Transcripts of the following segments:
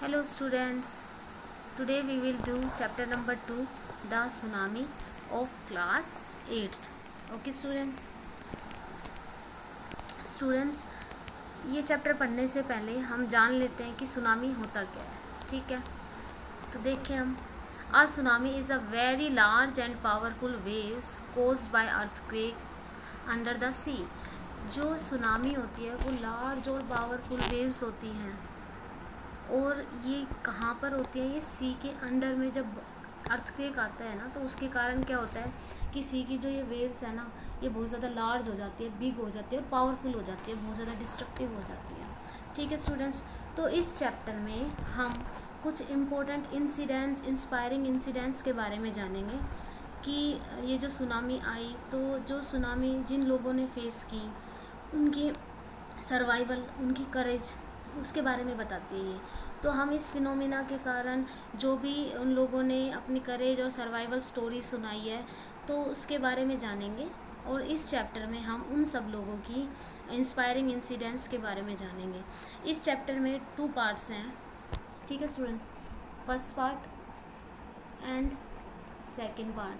Hello students, today we will do chapter number 2, the tsunami of class 8th. Okay students, ये chapter पढ़ने से पहले हम जान लेते हैं कि सुनामी होता क्या है. ठीक है, तो देखें हम. A tsunami is a very large and powerful waves caused by earthquakes under the sea. जो सुनामी होती है वो लार्ज और पावरफुल वेव्स होती हैं और ये कहाँ पर होती है, ये सी के अंडर में. जब अर्थक्वेक आता है ना तो उसके कारण क्या होता है कि सी की जो ये वेव्स है ना ये बहुत ज़्यादा लार्ज हो जाती है, बिग हो जाती है और पावरफुल हो जाती है, बहुत ज़्यादा डिस्ट्रक्टिव हो जाती है. ठीक है स्टूडेंट्स, तो इस चैप्टर में हम कुछ इम्पोर्टेंट इंसिडेंट्स, इंस्पायरिंग इंसिडेंट्स के बारे में जानेंगे कि ये जो सुनामी आई, तो जो सुनामी जिन लोगों ने फेस की उनकी सर्वाइवल, उनकी करेज, उसके बारे में बताती है ये. तो हम इस फिनोमिना के कारण जो भी उन लोगों ने अपनी करेज और सर्वाइवल स्टोरी सुनाई है तो उसके बारे में जानेंगे. और इस चैप्टर में हम उन सब लोगों की इंस्पायरिंग इंसिडेंट्स के बारे में जानेंगे. इस चैप्टर में 2 पार्ट्स हैं. ठीक है students, first part and second part.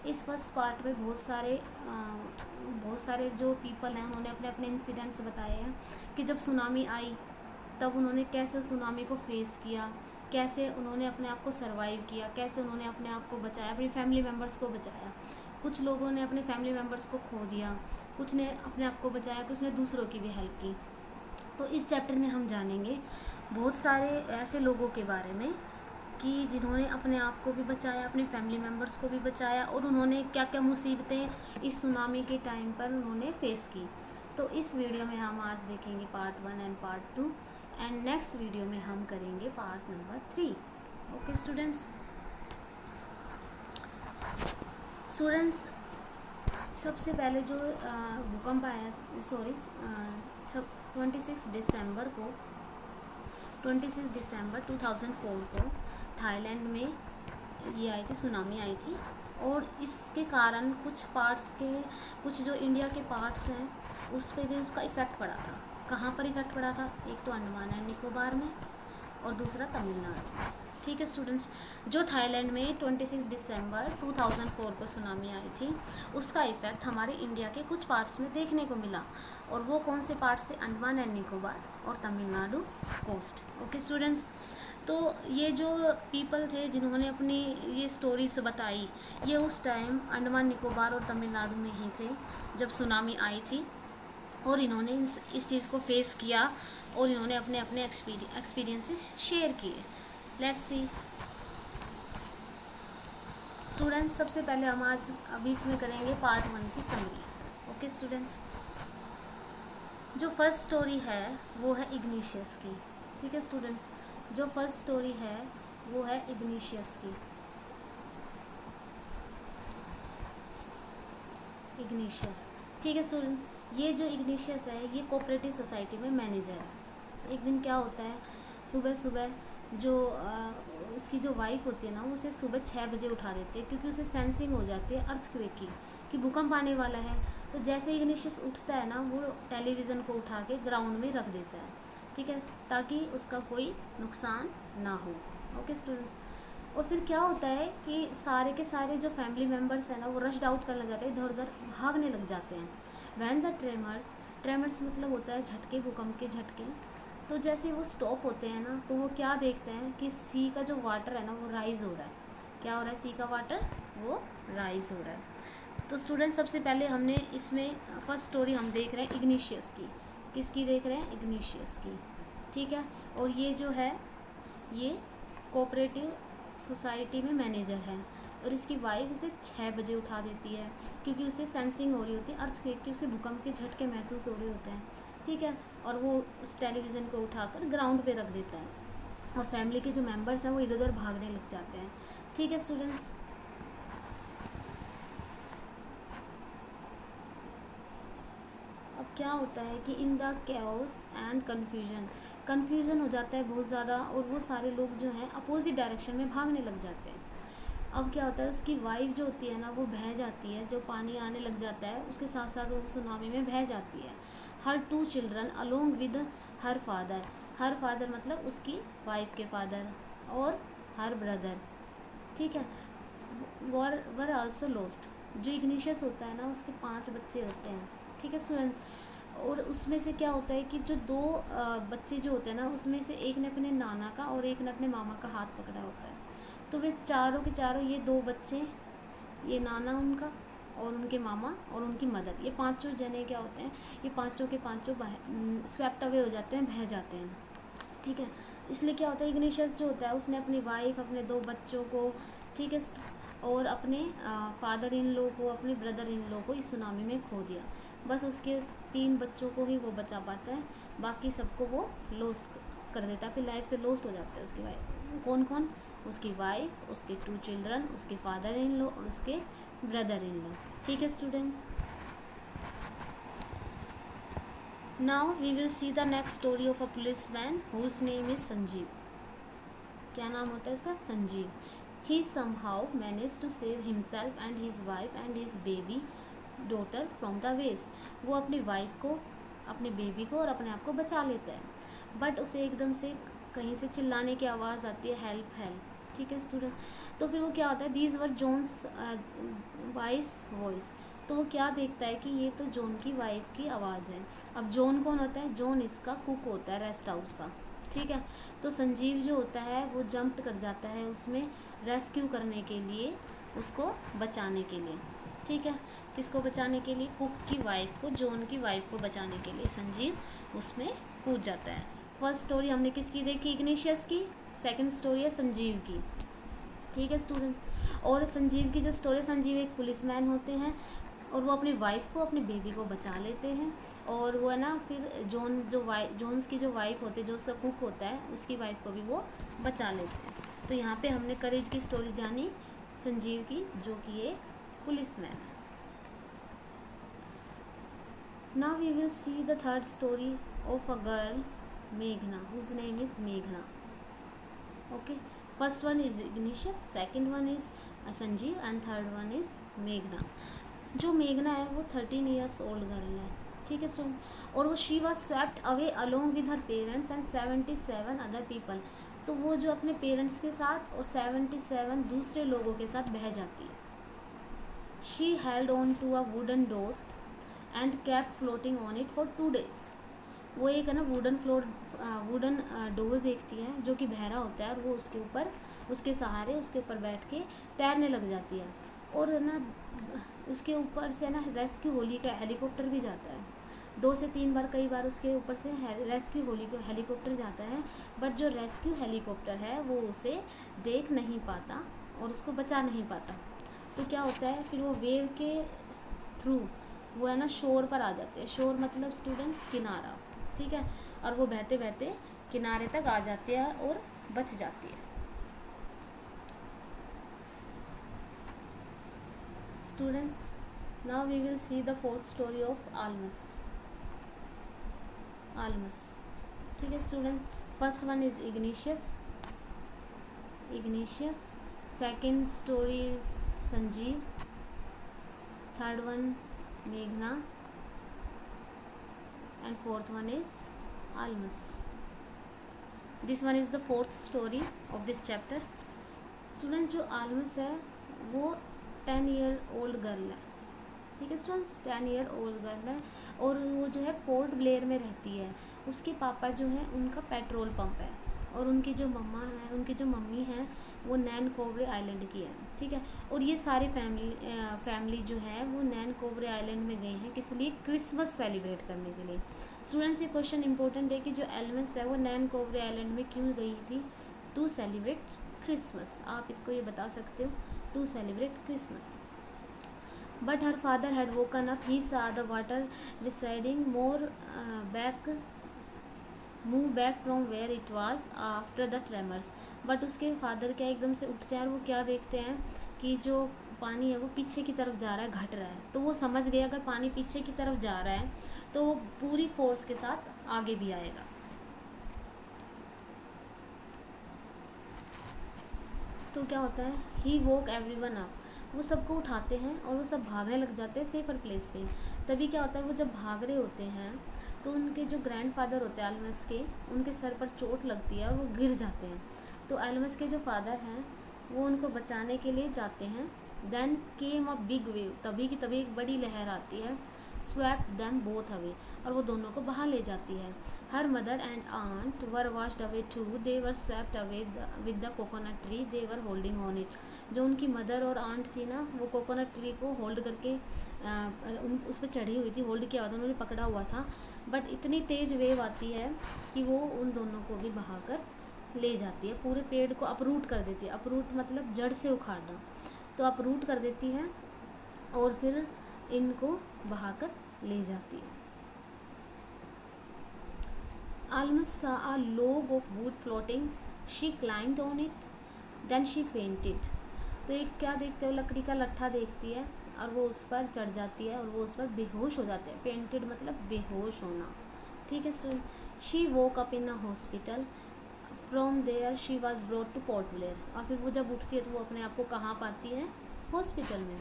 इस फर्स्ट पार्ट में बहुत सारे जो पीपल हैं उन्होंने अपने अपने इंसिडेंट्स बताए हैं कि जब सुनामी आई तब उन्होंने कैसे सुनामी को फेस किया, कैसे उन्होंने अपने आप को सरवाइव किया, कैसे उन्होंने अपने आप को बचाया, अपनी फैमिली मेम्बर्स को बचाया. कुछ लोगों ने अपने फैमिली मेम्बर्स को खो दिया, कुछ ने अपने आप को बचाया, कुछ ने दूसरों की भी हेल्प की. तो इस चैप्टर में हम जानेंगे बहुत सारे ऐसे लोगों के बारे में कि जिन्होंने अपने आप को भी बचाया, अपने फैमिली मेम्बर्स को भी बचाया और उन्होंने क्या क्या मुसीबतें इस सुनामी के टाइम पर उन्होंने फेस की. तो इस वीडियो में हम आज देखेंगे part 1 and part 2 and next video में हम करेंगे पार्ट नंबर 3. ओके स्टूडेंट्स, सबसे पहले जो भूकंप आया, 26 दिसंबर 2004 को थाईलैंड में ये आई थी, सुनामी आई थी. और इसके कारण कुछ जो इंडिया के पार्ट्स हैं उस पर भी उसका इफ़ेक्ट पड़ा था. कहाँ पर इफ़ेक्ट पड़ा था? एक तो अंडमान एंड निकोबार में और दूसरा तमिलनाडु. ठीक है स्टूडेंट्स, जो थाईलैंड में 26 दिसंबर 2004 को सुनामी आई थी उसका इफ़ेक्ट हमारे इंडिया के कुछ पार्ट्स में देखने को मिला. और वो कौन से पार्ट्स थे? अंडमान एंड निकोबार और तमिलनाडु कोस्ट. ओके स्टूडेंट्स, तो ये जो पीपल थे जिन्होंने अपनी ये स्टोरीज बताई, ये उस टाइम अंडमान निकोबार और तमिलनाडु में ही थे जब सुनामी आई थी. और इन्होंने इस चीज़ को फेस किया और इन्होंने अपने अपने एक्सपीरियंसेस शेयर किए. लेट्स सी स्टूडेंट्स, सबसे पहले हम आज अभी इसमें करेंगे पार्ट 1 की समरी. ओके स्टूडेंट्स, जो फर्स्ट स्टोरी है वो है इग्निशियस की. ठीक है स्टूडेंट्स, जो फर्स्ट स्टोरी है वो है इग्निशियस की. ठीक है स्टूडेंट्स, ये जो इग्निशियस है ये कोऑपरेटिव सोसाइटी में मैनेजर है. एक दिन क्या होता है, सुबह जो उसकी जो वाइफ होती है ना वो उसे सुबह 6 बजे उठा देती है क्योंकि उसे सेंसिंग हो जाती है अर्थक्वेक की कि भूकंप आने वाला है. तो जैसे इग्निशियस उठता है ना वो टेलीविज़न को उठा के ग्राउंड में रख देता है. ठीक है, ताकि उसका कोई नुकसान ना हो. ओके स्टूडेंट्स, और फिर क्या होता है कि सारे के सारे जो फैमिली मेम्बर्स हैं ना वो रश्ड आउट करने लग जाते हैं, इधर उधर भागने लग जाते हैं. वैन द ट्रेमर्स मतलब होता है झटके, भूकंप के झटके. तो जैसे वो स्टॉप होते हैं ना तो वो क्या देखते हैं कि सी का जो वाटर है ना वो राइज़ हो रहा है. क्या हो रहा है? सी का वाटर वो राइज़ हो रहा है. तो स्टूडेंट, सबसे पहले हमने इसमें फर्स्ट स्टोरी हम देख रहे हैं इग्निशियस की. किसकी देख रहे हैं? इग्निशियस की. ठीक है, और ये जो है ये कोऑपरेटिव सोसाइटी में मैनेजर है और इसकी वाइफ उसे 6 बजे उठा देती है क्योंकि उसे सेंसिंग हो रही होती है अर्थक्वेक की, उसे भूकंप के झटके महसूस हो रहे होते हैं. ठीक है, और वो उस टेलीविज़न को उठाकर ग्राउंड पे रख देता है और फैमिली के जो मेंबर्स हैं वो इधर उधर भागने लग जाते हैं. ठीक है स्टूडेंट्स, अब क्या होता है कि in the chaos and confusion हो जाता है बहुत ज़्यादा और वो सारे लोग जो हैं अपोजिट डायरेक्शन में भागने लग जाते हैं. अब क्या होता है, उसकी वाइफ जो होती है ना वो बह जाती है, जो पानी आने लग जाता है उसके साथ साथ वो सुनामी में बह जाती है. हर 2 children along with her father, her father मतलब उसकी वाइफ के फादर, और हर ब्रदर, ठीक है, वर आल्सो लॉस्ट। जो इग्निशियस होता है ना उसके 5 बच्चे होते हैं, ठीक है स्टूडेंट्स। और उसमें से क्या होता है कि जो 2 बच्चे जो होते हैं ना उसमें से एक ने अपने नाना का और एक ने अपने मामा का हाथ पकड़ा होता है। तो वे चारों के चारों, ये 2 बच्चे, ये नाना उनका और उनके मामा और उनकी मदर, ये 5 जने क्या होते हैं, ये पाँचों के पाँचों स्वेप्ट अवे हो जाते हैं, बह जाते हैं, ठीक है। इसलिए क्या होता है, इग्निशियस जो होता है उसने अपनी वाइफ, अपने 2 बच्चों को, ठीक है, और अपने फादर इन लॉ को, अपने ब्रदर इन लॉ को इस सुनामी में खो दिया। बस उसके 3 बच्चों को ही वो बचा पाता है, बाकी सबको वो लॉस्ट कर देता है, अपनी लाइफ से लॉस्ट हो जाता है उसकी वाइफ। कौन कौन? उसकी वाइफ, उसके 2 चिल्ड्रन, उसके फादर इन लॉ और उसके ब्रदर इन लॉ, ठीक है students. Now we will see the next story of a policeman whose name is Sanjeev. क्या नाम होता है उसका? संजीव। ही somehow managed to save himself and his wife and his baby daughter from the waves। वो अपनी wife को, अपने बेबी को और अपने आप को बचा लेता है, बट उसे एकदम से कहीं से चिल्लाने की आवाज़ आती है, हेल्प हेल्प, ठीक है स्टूडेंट। तो फिर वो क्या होता है, these were John's wife's voice. तो वो क्या देखता है कि ये तो जॉन की वाइफ की आवाज़ है। अब जॉन कौन होता है? जॉन इसका कुक होता है रेस्ट हाउस का, ठीक है। तो संजीव जो होता है वो जंप कर जाता है उसमें रेस्क्यू करने के लिए, उसको बचाने के लिए, ठीक है। किसको बचाने के लिए? कुक की वाइफ को, जॉन की वाइफ को बचाने के लिए संजीव उसमें कूद जाता है। फर्स्ट स्टोरी हमने किसकी देखी? इग्निशियस की। सेकंड स्टोरी है संजीव की, ठीक है स्टूडेंट्स। और संजीव की जो स्टोरी, संजीव एक पुलिसमैन होते हैं और वो अपनी वाइफ को, अपने बेबी को बचा लेते हैं। और वो है ना, फिर जॉन्स की जो वाइफ होती है, जो उसका कुक होता है, उसकी वाइफ को भी वो बचा लेते हैं। तो यहाँ पे हमने करेज की स्टोरी जानी संजीव की, जो कि एक पुलिसमैन है। Now we will see the third story of a girl मेघना, हुज नेम इज मेघना। Okay, first one is Ignatius, second one is Sanjeev and third one is मेघना। जो मेघना है वो 13 ईयर्स ओल्ड गर्ल है, ठीक है स्टूडेंट। और वो she was swept away along with her parents and 77 other people. तो वो जो अपने पेरेंट्स के साथ और 77 दूसरे लोगों के साथ बह जाती है। She held on to a wooden door and kept floating on it for 2 days। वो एक है ना वुडन डोर देखती है जो कि बहरा होता है, और वो उसके ऊपर, उसके सहारे उसके ऊपर बैठ के तैरने लग जाती है। और ना उसके ऊपर से ना रेस्क्यू होली का हेलीकॉप्टर भी जाता है, 2 से 3 बार, कई बार उसके ऊपर से रेस्क्यू होली का हेलीकॉप्टर जाता है। बट जो रेस्क्यू हेलीकॉप्टर है वो उसे देख नहीं पाता और उसको बचा नहीं पाता। तो क्या होता है, फिर वो वेव के थ्रू वो है ना शोर पर आ जाते हैं। शोर मतलब स्टूडेंट्स किनारा, ठीक है। और वो बहते बहते किनारे तक आ जाती है और बच जाती है। Students, now we will see the fourth story of Almas, ठीक है students. First one is Ignatius, second story is Sanjeev, third one मेघना and fourth one is Almas. This one is the fourth story of this chapter. Students, जो आलमस है वो 10 year old girl है, ठीक है students, 10 year old girl है। और वो जो है पोर्ट ब्लेयर में रहती है। उसके पापा जो हैं उनका पेट्रोल पंप है, और उनकी जो मम्मी हैं वो नैन कोवरे आइलैंड की है, ठीक है। और ये सारी फैमिली जो है वो नैन कोवरे आइलैंड में गए हैं, किस लिए? क्रिसमस सेलिब्रेट करने के लिए। स्टूडेंट्स, ये क्वेश्चन इंपॉर्टेंट है कि जो एलमस है वो नैन कोवरे आइलैंड में क्यों गई थी? To celebrate Christmas. आप इसको ये बता सकते हो, to celebrate Christmas. But her father had woken up. He saw the water receding move back from where it was after the tremors. But उसके फादर क्या एकदम से उठते हैं और वो क्या देखते हैं कि जो पानी है वो पीछे की तरफ जा रहा है, घट रहा है। तो वो समझ गए अगर पानी पीछे की तरफ जा रहा है तो वो पूरी फोर्स के साथ आगे भी आएगा। तो क्या होता है, ही वोक एवरीवन अप। वो सबको उठाते हैं और वो सब भागने लग जाते हैं सेफर प्लेस पे। तभी क्या होता है, वो जब भाग रहे होते हैं तो उनके जो ग्रैंडफादर होते हैं एल्मस के, उनके सर पर चोट लगती है और वो गिर जाते हैं। तो एल्मस के जो फादर हैं वो उनको बचाने के लिए जाते हैं। Then came a big wave, तभी की तभी एक बड़ी लहर आती है। स्वैप्ड देम बोथ अवे, और वो दोनों को बहा ले जाती है। Her mother and aunt were washed away too, they were swept away with the coconut tree they were holding on it. जो उनकी मदर और आंट थी ना, वो कोकोनट ट्री को होल्ड करके उस पर चढ़ी हुई थी, होल्ड किया हुआ था, उन्होंने पकड़ा हुआ था। बट इतनी तेज़ वेव आती है कि वो उन दोनों को भी बहाकर ले जाती है, पूरे पेड़ को अपरूट कर देती है। अपरूट मतलब जड़ से उखाड़ना, तो अपरूट कर देती है और फिर इनको बहाकर ले जाती है। Almas saw a log of wood floating. She climbed on it. Then she fainted. तो एक क्या देखते हो, लकड़ी का लट्ठा देखती है और वो उस पर चढ़ जाती है और वो उस पर बेहोश हो जाते हैं। फेंटेड मतलब बेहोश होना, ठीक है student. She woke up in a hospital, from there she was brought to Port Blair. और फिर वो जब उठती है तो वो अपने आप को कहाँ पाती है, हॉस्पिटल में।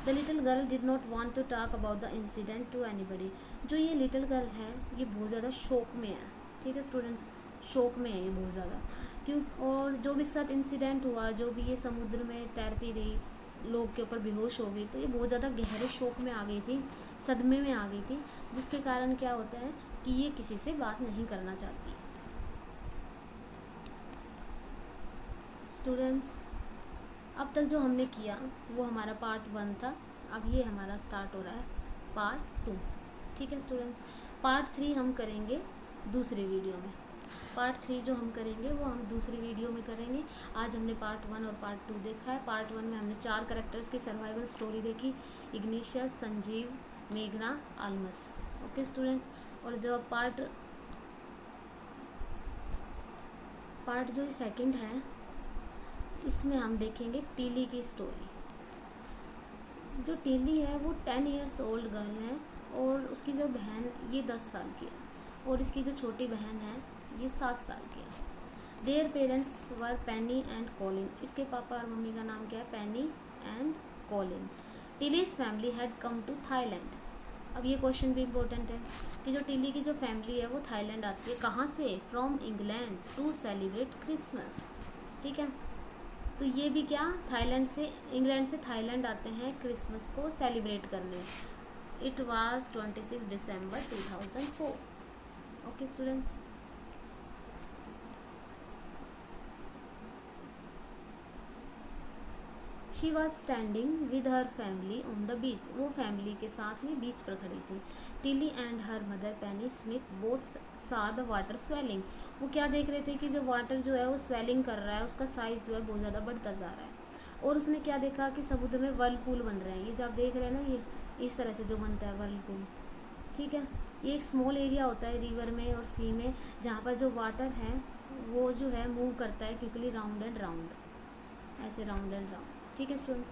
The little girl did not want to talk about the incident to anybody. जो ये लिटिल गर्ल है ये बहुत ज़्यादा शौक में है, ठीक है स्टूडेंट्स, शौक में है ये बहुत ज़्यादा। क्यों, और जो भी साथ इंसिडेंट हुआ, जो भी ये समुद्र में तैरती रही, लोग के ऊपर बेहोश हो गई, तो ये बहुत ज़्यादा गहरे शौक में आ गई थी, सदमे में आ गई थी, जिसके कारण क्या होता है कि ये किसी से बात नहीं करना चाहती। स्टूडेंट्स, अब तक जो हमने किया वो हमारा पार्ट 1 था। अब ये हमारा स्टार्ट हो रहा है पार्ट 2, ठीक है स्टूडेंट्स। पार्ट 3 हम करेंगे दूसरे वीडियो में। पार्ट 3 जो हम करेंगे वो हम दूसरी वीडियो में करेंगे। आज हमने पार्ट 1 और पार्ट 2 देखा है। पार्ट 1 में हमने 4 कैरेक्टर्स की सर्वाइवल स्टोरी देखी, इग्निशियस, संजीव, मेघना, आलमस। ओके स्टूडेंट्स, और जो पार्ट जो सेकंड है, इसमें हम देखेंगे टीली की स्टोरी। जो टीली है वो 10 ईयर्स ओल्ड गर्ल है और उसकी जो बहन ये 10 साल की है और इसकी जो छोटी बहन है ये 7 साल की है। Their parents were Penny and Colin. इसके पापा और मम्मी का नाम क्या है, Penny and Colin. Tilly's family had come to Thailand. अब ये क्वेश्चन भी इम्पोर्टेंट है कि जो टिली की जो फैमिली है वो थाईलैंड आती है। कहाँ से, from England, to celebrate Christmas, ठीक है। तो ये भी क्या, थाईलैंड से, इंग्लैंड से थाईलैंड आते हैं क्रिसमस को सेलिब्रेट करने। It was 26 December 2004। Okay students, she was standing with her family on the beach. वो फैमिली के साथ में बीच पर खड़ी थी। Tilly and her mother Penney Smith both सा द वाटर स्वेलिंग। वो क्या देख रहे थे कि जो वाटर जो है वो स्वेलिंग कर रहा है, उसका साइज़ जो है बहुत ज़्यादा बढ़ता जा रहा है। और उसने क्या देखा कि समुद्र में वर्लपूल बन रहे हैं। ये जो आप देख रहे हैं ना, ये इस तरह से जो बनता है वर्लपूल, ठीक है। ये एक स्मॉल एरिया होता है रिवर में और सी में, जहाँ पर जो वाटर है वो जो है मूव करता है क्विकली राउंड एंड राउंड, ऐसे राउंड एंड राउंड, ठीक है student.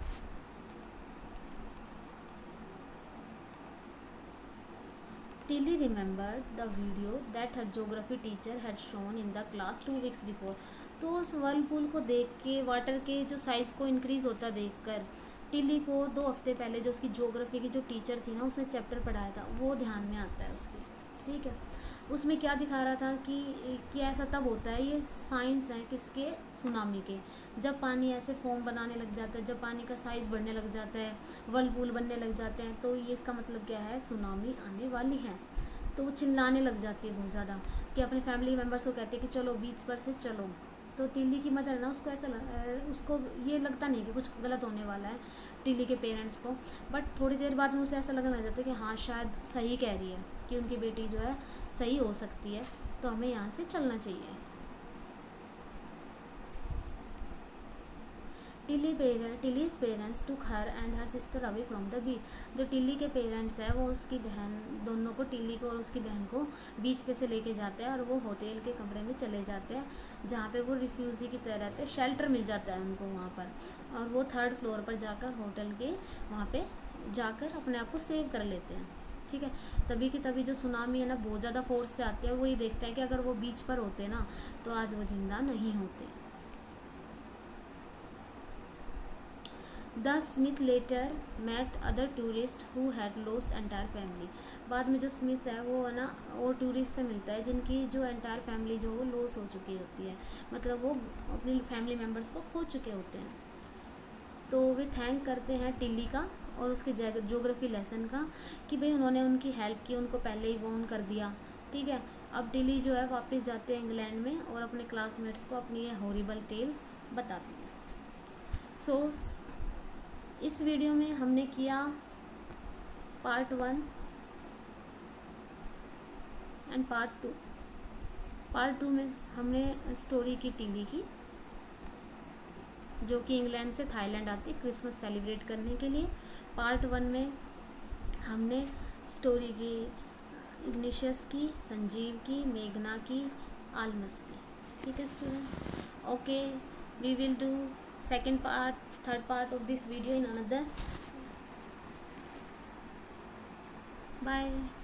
Tilly remembered the video that her geography teacher had shown in the class 2 weeks before. तो उस वर्लपूल को देख के, वाटर के जो साइज़ को इंक्रीज़ होता देखकर, टिली को 2 हफ्ते पहले जो उसकी ज्योग्राफी की जो टीचर थी ना, उसने चैप्टर पढ़ाया था, वो ध्यान में आता है उसकी, ठीक है। उसमें क्या दिखा रहा था कि ऐसा तब होता है, ये साइंस है किसके, सुनामी के। जब पानी ऐसे फोम बनाने लग जाता है, जब पानी का साइज़ बढ़ने लग जाता है, वर्लपूल बनने लग जाते हैं, तो ये इसका मतलब क्या है, सुनामी आने वाली है। तो वो चिल्लाने लग जाती है बहुत ज़्यादा, कि अपने फैमिली मेम्बर्स को कहते हैं कि चलो बीच पर से चलो। तो टिल्ली की मदर है ना, उसको ऐसा उसको ये लगता नहीं कि कुछ गलत होने वाला है टिल्ली के पेरेंट्स को, बट थोड़ी देर बाद में उसे ऐसा लगने लग जाता है कि हाँ शायद सही कह रही है, कि उनकी बेटी जो है सही हो सकती है, तो हमें यहाँ से चलना चाहिए। Tilly's parents took her and her sister away from the beach. जो टिल्ली के पेरेंट्स है वो उसकी बहन, दोनों को, टिल्ली को और उसकी बहन को बीच पे से लेके जाते हैं और वो होटल के कमरे में चले जाते हैं, जहाँ पे वो रिफ्यूजी की तरह रहते हैं, शेल्टर मिल जाता है उनको वहाँ पर। और वो 3rd फ्लोर पर जाकर होटल के वहाँ पे जाकर अपने आप को सेव कर लेते हैं, ठीक है। तभी की तभी जो सुनामी है ना, बहुत ज़्यादा फोर्स से आती है। वो ये देखते हैं कि अगर वो बीच पर होते ना तो आज वो जिंदा नहीं होते। The Smith later met other tourist who had lost entire family. बाद में जो स्मिथ है वो है ना, वो टूरिस्ट से मिलता है जिनकी जो एंटायर फैमिली जो वो लॉस हो चुकी होती है, मतलब वो अपनी फैमिली मेम्बर्स को खो चुके होते हैं। तो वे थैंक करते हैं टिली का और उसके ज्योग्राफी लेसन का कि भाई उन्होंने उनकी हेल्प की, उनको पहले ही वॉर्न कर दिया। ठीक है, अब टिली जो है वापस जाते हैं इंग्लैंड में और अपने क्लासमेट्स को अपनी ये हॉरिबल टेल बताती हैं। सो इस वीडियो में हमने किया पार्ट 1 एंड पार्ट 2। पार्ट 2 में हमने स्टोरी की टिली की, जो कि इंग्लैंड से थाईलैंड आती है क्रिसमस सेलिब्रेट करने के लिए। पार्ट 1 में हमने स्टोरी की इग्निशियस की, संजीव की, मेघना की, आलमस की। ठीक है students, okay, we will do second part, third part of this video in another. Bye.